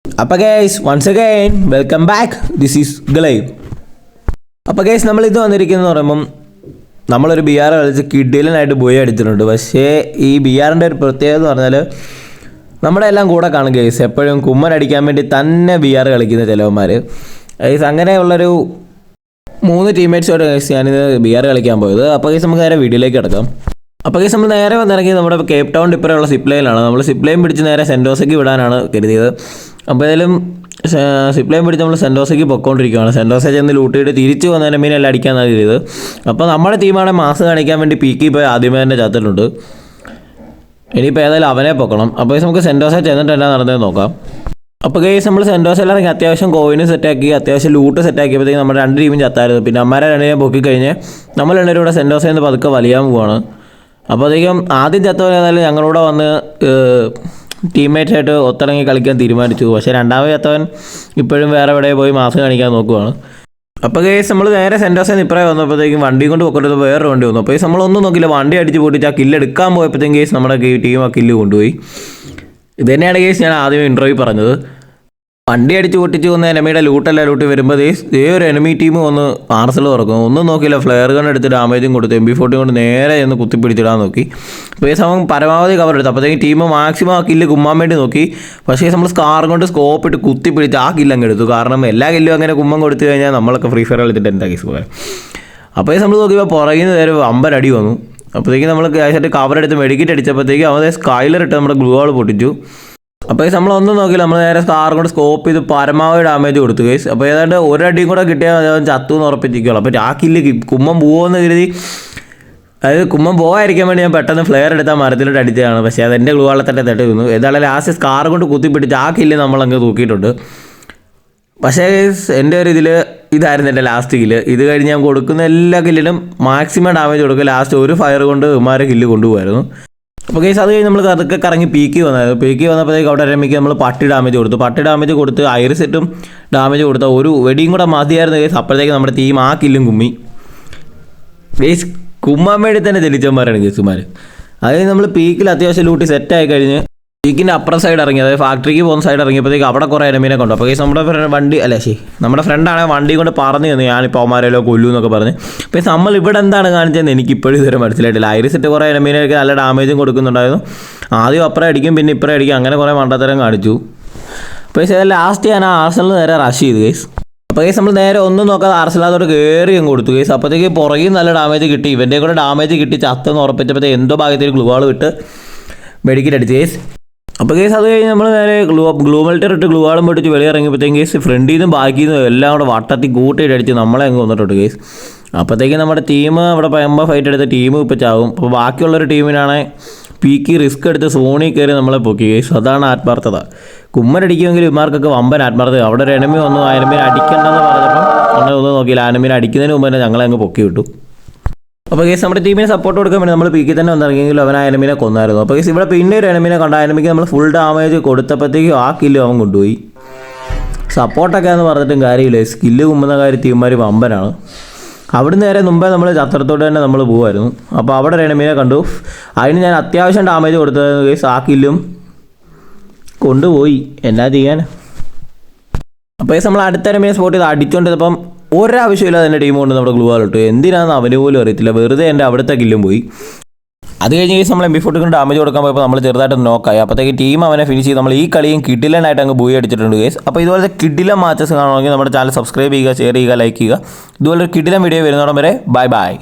അപ്പോൾ guys once again welcome back. This is ഗലൈവ്. അപ്പോൾ ഗൈസ് നമ്മളിത് വന്നിരിക്കുന്നത് പറയുമ്പം നമ്മളൊരു ബി ആർ കളിച്ച് കിഡിലനായിട്ട് ബോയി അടിച്ചിട്ടുണ്ട്. പക്ഷേ ഈ ബി ആറിൻ്റെ ഒരു പ്രത്യേകത എന്ന് പറഞ്ഞാൽ നമ്മുടെ എല്ലാം കൂടെ കാണും ഗൈസ്. എപ്പോഴും കുമ്മൻ അടിക്കാൻ വേണ്ടി തന്നെ ബി ആർ കളിക്കുന്ന ചിലവന്മാർ ഗൈസ്. അങ്ങനെയുള്ളൊരു 3 ടീംമേറ്റ്സോട് ഗൈസ് ഞാനിത് ബി ആർ കളിക്കാൻ പോയത്. അപ്പോൾ ഗൈസ് നമുക്ക് നേരെ വീഡിയോയിലേക്ക് കിടക്കാം. അപ്പോൾ ഗൈസ് നമ്മൾ നേരെ വന്നിറങ്ങി നമ്മുടെ കേപ്പ് ടൗൺ ഇപ്പറയുള്ള സിപ്ലൈനിലാണ്. നമ്മൾ സിപ്ലൈൻ പിടിച്ച് നേരെ സെൻറ്റോസയ്ക്ക് വിടാനാണ് കരുതിയത്. അപ്പോൾ ഏതായാലും സിപ്ലൈൻ പിടിച്ച് നമ്മൾ സെൻറ്റോസയ്ക്ക് പൊയ്ക്കൊണ്ടിരിക്കുകയാണ്. സെൻറ്റോസ ചെന്ന് ലൂട്ടിയിട്ട് തിരിച്ച് വന്നതിന് മീൻ എല്ലാം അടിക്കാനാണ് ചെയ്തത്. അപ്പോൾ നമ്മുടെ ടീമാണ് മാസ് കാണിക്കാൻ വേണ്ടി പീക്കി പോയി ആദ്യമേ തന്നെ ചത്തിട്ടുണ്ട്. ഇനിയിപ്പോൾ ഏതായാലും അവനെ പൊക്കണം. അപ്പോൾ നമുക്ക് സെൻറ്റോസ ചെന്നിട്ട് എന്നാ നടന്നതെന്ന് നോക്കാം. അപ്പോൾ ഗൈസ് നമ്മൾ സെൻറ്റോസെല്ലാം ഇറങ്ങി അത്യാവശ്യം കോയിന് സെറ്റാക്കി അത്യാവശ്യം ലൂട്ട് സെറ്റാക്കിയപ്പോഴത്തേക്കും നമ്മുടെ 2 ടീമും ചത്തായിരുന്നു. പിന്നെ അമ്മമാരെ 2 പൊക്കി കഴിഞ്ഞ് നമ്മൾ 2 കൂടെ സെൻറ്റോസയിൽ നിന്ന് പതുക്കെ വലിയാൻ പോവാണ്. അപ്പോൾ അധികം ആദ്യം ചത്തവൻ ഏതായാലും ഞങ്ങളൂടെ വന്ന് ടീംമേറ്റ്സായിട്ട് ഒത്തിറങ്ങി കളിക്കാൻ തീരുമാനിച്ചു. പക്ഷേ രണ്ടാമത് ചത്തവൻ ഇപ്പോഴും വേറെ എവിടെ പോയി മാസം കാണിക്കാൻ നോക്കുവാണ്. അപ്പോൾ ഗൈസ് നമ്മൾ നേരെ സെൻറ്റോസിൽ നിന്ന് ഇപ്പറേ വന്നപ്പോഴത്തേക്കും വണ്ടി കൊണ്ട് പോയിട്ട് വേറെ വണ്ടി വന്നു. അപ്പോൾ നമ്മളൊന്നും നോക്കില്ല, വണ്ടി അടിച്ച് പൊട്ടിച്ച് ആ കില്ല് എടുക്കാൻ പോയപ്പോഴത്തേക്കും ഗൈസ് നമ്മുടെ ടീം ആ കില്ല് കൊണ്ടുപോയി. ഇത് തന്നെയാണ് ഗൈസ് ഞാൻ ആദ്യം ഇൻ്റർവ്യൂ പറഞ്ഞത്. വണ്ടി അടിച്ച് പൊട്ടിച്ച് വന്ന് എനിമിയുടെ ലൂട്ടെല്ലാം ലൂട്ടി വരുമ്പോൾ ഒരു എനിമി ടീം വന്ന് പാർസൽ തുറക്കും. ഒന്നും നോക്കില്ല, ഫ്ലെയർ ഗൺ എടുത്ത് ഡാമേജും കൊടുത്ത് MP40 കൊണ്ട് നേരെ ഒന്ന് കുത്തിപ്പിടിച്ചിടാൻ നോക്കി. അപ്പോൾ ഈ സമയം പരമാവധി കവർ എടുത്തു. അപ്പോഴത്തേക്കും ടീം മാക്സിമം ആ കില്ല് കുമ്മാൻ വേണ്ടി നോക്കി. പക്ഷേ നമ്മൾ സ്കാർ കൊണ്ട് സ്കോപ്പ് ഇട്ട് കുത്തിപ്പിടിച്ച് ആ കില്ല് അങ്ങ് എടുത്തു. കാരണം എല്ലാ കില്ലും അങ്ങനെ കുമ്മം കൊടുത്തു കഴിഞ്ഞാൽ നമ്മളൊക്കെ ഫ്രീ ഫയർ കളിച്ചിട്ട് എന്താ കേസ് പോകാൻ. അപ്പോൾ നമ്മൾ നോക്കിയപ്പോൾ പുറകിൽ നിന്ന് നേരെ 50 അടി വന്നു. അപ്പോഴത്തേക്കും നമ്മൾ ക്യാഷായിട്ട് കവർ എടുത്ത് മെഡിക്കറ്റ് അടിച്ചപ്പോഴത്തേക്കും അവരെ സ്കൈലർ ഇട്ട് നമ്മുടെ ഗ്ലൂ വാൾ പൊട്ടിച്ചു. അപ്പോൾ നമ്മളൊന്നും നോക്കില്ല, നമ്മൾ നേരെ സ്കാർ കൊണ്ട് സ്കോപ്പ് ചെയ്ത് പരമാവധി ഡാമേജ് കൊടുത്തു ഗൈസ്. അപ്പോൾ ഏതാണ്ട് ഒരടിയും കൂടെ കിട്ടിയാൽ അവൻ ചത്തു എന്ന് ഉറപ്പിച്ചിരിക്കുകയുള്ളൂ. അപ്പോൾ ആ കില്ല് കുമ്മം പോവുമെന്ന് കരുതി, അതായത് കുമ്മം പോകാതിരിക്കാൻ വേണ്ടി ഞാൻ പെട്ടെന്ന് ഫ്ലെയർ എടുത്താൽ മരത്തിലോട്ട് അടിച്ചതാണ്. പക്ഷേ അതെൻ്റെ ഗ്ലൂ വാളിൽ തന്നെ തട്ടി വീണു. ഏതായാലും ലാസ്റ്റ് സ്കാർ കൊണ്ട് കുത്തിപ്പിടിച്ച് ആ കില്ല് നമ്മളങ്ങ് തൂക്കിയിട്ടുണ്ട്. പക്ഷേ എൻ്റെ ഒരു ഇതിൽ ഇതായിരുന്നു എൻ്റെ ലാസ്റ്റ് കില്ല്. ഇത് കഴിഞ്ഞ് ഞാൻ കൊടുക്കുന്ന എല്ലാ കില്ലിലും മാക്സിമം ഡാമേജ് കൊടുക്കും. ലാസ്റ്റ് ഒരു ഫയർ കൊണ്ട് ഇമാരെ കില്ല് കൊണ്ടുപോകായിരുന്നു. അപ്പോൾ ഗൈസ് അത് കഴിഞ്ഞ് നമ്മൾ അതൊക്കെ കറങ്ങി പീക്കി വന്നായിരുന്നു. പീക്കി വന്നപ്പോഴത്തേക്ക് അവിടെ ഇറങ്ങിക്ക് നമ്മൾ പട്ടി ഡാമേജ് കൊടുത്തു. പട്ടി ഡാമേജ് കൊടുത്ത് ഐറിസിട്ടും ഡാമേജ് കൊടുത്ത ഒരു വെടിയും കൂടെ മതിയായിരുന്നു ഗൈസ്. അപ്പോഴത്തേക്ക് നമ്മുടെ ടീം ആ കില്ലും കുമ്മി. ഗൈസ് കുമ്മാൻ വേണ്ടി തന്നെ ജലിച്ചന്മാരാണ് ഗൈസുമാർ. അതായത് നമ്മൾ പീക്കിൽ അത്യാവശ്യം ലൂട്ടി സെറ്റായി കഴിഞ്ഞ് പീക്കിൻ്റെ അപ്പുറം സൈഡ് ഇറങ്ങി, അതായത് ഫാക്ടറിക്ക് പോകുന്ന സൈഡ് ഇറങ്ങിയപ്പോഴത്തേക്ക് അവിടെ കുറേ എനിമീനെ കൊണ്ടു. അപ്പോൾ ഗൈസ് നമ്മുടെ വണ്ടി നമ്മുടെ ഫ്രണ്ടാണെങ്കിൽ വണ്ടി കൊണ്ട് പറഞ്ഞു തന്നു ഞാനിപ്പോൾ അവന്മാരെല്ലോ കൊല്ലൂ എന്നൊക്കെ പറഞ്ഞ്. അപ്പോൾ നമ്മൾ ഇവിടെ എന്താണ് കാണിച്ചതെന്ന് എനിക്ക് ഇപ്പോഴും ഇതുവരെ മനസ്സിലായിട്ടില്ല. ഐറിസിട്ട് കുറേ എനിമീനൊക്കെ നല്ല ഡാമേജും കൊടുക്കുന്നുണ്ടായിരുന്നു. ആദ്യം അപ്പുറം അടിക്കും പിന്നെ ഇപ്പുറം അടിക്കും, അങ്ങനെ കുറേ മണ്ടത്തരം കാണിച്ചു. അപ്പോൾ ലാസ്റ്റ് ഞാൻ ആർസണൽ നേരെ റഷ് ചെയ്തു ഗൈസ്. അപ്പോൾ ഗൈസ് നമ്മൾ നേരെ ഒന്നും നോക്കാതെ ആർസണലോട്ട് കയറി അങ്ങ് കൊടുത്തു ഗൈസ്. അപ്പോഴത്തേക്ക് പുറകിൽ നല്ല ഡാമേജ് കിട്ടി, ഇവൻ്റെ കൂടെ ഡാമേജ് കിട്ടി ചത്തെന്ന് ഉറപ്പിച്ചപ്പോഴത്തേക്ക് എന്തോ ഭാഗത്തിൽ ഗ്ലൂ വാൾ വിട്ട് മെഡിക്കറ്റ് അടിച്ചു ഗൈസ്. അപ്പോൾ കേസ് അത് കഴിഞ്ഞ് നമ്മൾ നേരെ ഗ്ലൂ മെൽറ്റർ ഇട്ട് ഗ്ലൂ വാളും പൊട്ടിച്ച് വെളിയിറങ്ങിയപ്പോഴത്തേക്കും കേസ് ഫ്രണ്ടിൽ നിന്നും ബാക്കിൽ നിന്നും എല്ലാം കൂടെ വട്ടത്തിൽ കൂട്ടിയിട്ട് അടിച്ച് നമ്മളെ അങ്ങ് വന്നിട്ടുണ്ട് കേസ്. അപ്പോഴത്തേക്കും നമ്മുടെ ടീം അവിടെ ഫൈറ്റ് എടുത്ത ടീം ഇപ്പോൾ ചാവും. അപ്പോൾ ബാക്കിയുള്ളൊരു ടീമിനാണ് പീക്കി റിസ്ക് എടുത്ത് സോണിൽ കയറി നമ്മളെ പൊക്കി കേസ്. അതാണ് ആത്മാർത്ഥത. കുമ്മനടിക്കുമെങ്കിൽ ഇമാർക്കൊക്കെ വമ്പൻ ആത്മാർത്ഥത. അവിടെ ഒരു എനിമി വന്നു, ആ എനിമീനെ അടിക്കണ്ടെന്ന് പറഞ്ഞപ്പം അങ്ങനെ ഒന്നും നോക്കിയില്ല, ആ എനിമീനെ അടിക്കുന്നതിന് മുമ്പ് തന്നെ ഞങ്ങളെ അങ്ങ് പൊക്കി വിട്ടു. അപ്പോൾ കേസ് നമ്മുടെ ടീമിനെ സപ്പോർട്ട് കൊടുക്കാൻ വേണ്ടി നമ്മൾ പീക്കിൽ തന്നെ വന്നിറങ്ങിയെങ്കിലും അവൻ ആ എനിമീനെ കൊന്നായിരുന്നു. അപ്പോൾ കേസ് ഇവിടെ പിന്നെ ഒരു എനിമീനെ കണ്ട, ആ എനിമിക്ക് നമ്മൾ ഫുൾ ഡാമേജ് കൊടുത്തപ്പോഴത്തേക്കും ആ കില്ല് അവൻ കൊണ്ടുപോയി. സപ്പോർട്ടൊക്കെ എന്ന് പറഞ്ഞിട്ടും കാര്യമില്ല, സ്കില്ല് കുമ്പുന്ന കാര്യത്തിൽ ഇവന്മാർ വമ്പനാണ്. അവിടെ നേരെ മുമ്പേ നമ്മൾ ചത്രത്തോട്ട് തന്നെ നമ്മൾ പോകുമായിരുന്നു. അപ്പോൾ അവിടെ ഒരു എനിമീനെ കണ്ടു, അതിന് ഞാൻ അത്യാവശ്യം ഡാമേജ് കൊടുത്തത് കേസ് ആ കില്ലും കൊണ്ടുപോയി. എന്നാ ചെയ്യാൻ. അപ്പോൾ നമ്മൾ അടുത്ത എനിമീനെ സ്പോട്ട് ചെയ്ത് അടിച്ചുകൊണ്ടിരുന്നപ്പം ഒരാവശ്യമില്ലാതെ എൻ്റെ ടീം കൊണ്ട് നമ്മുടെ ഗ്ലൂ വാൾ ഇട്ടു. എന്തിനാണെന്ന് അവന് പോലും അറിയത്തില്ല, വെറുതെ എൻ്റെ അവിടുത്തെ കില്ലും പോയി. അത് കഴിഞ്ഞ് കേസ് നമ്മൾ MP40 കൊണ്ട് ഡാമേജ് കൊടുക്കാൻ പോയപ്പോൾ നമ്മൾ ചെറുതായിട്ട് നോക്കായി. അപ്പോഴത്തേക്ക് ടീം അവനെ ഫിനിഷ് ചെയ്ത് നമ്മൾ ഈ കളിയും കിഡിലനായിട്ട് അങ്ങ് ബൂയി അടിച്ചിട്ടുണ്ട് കേസ്. അപ്പോൾ ഇതുപോലത്തെ കിഡിലൻ മാച്ചസ് കാണുമെങ്കിൽ നമ്മുടെ ചാനൽ സബ്സ്ക്രൈബ് ചെയ്യുക, ഷെയർ ചെയ്യുക, ലൈക്ക് ചെയ്യുക. ഇതുപോലൊരു കിഡിലൻ വീഡിയോ വരുന്നോടം വരെ ബൈ ബൈ.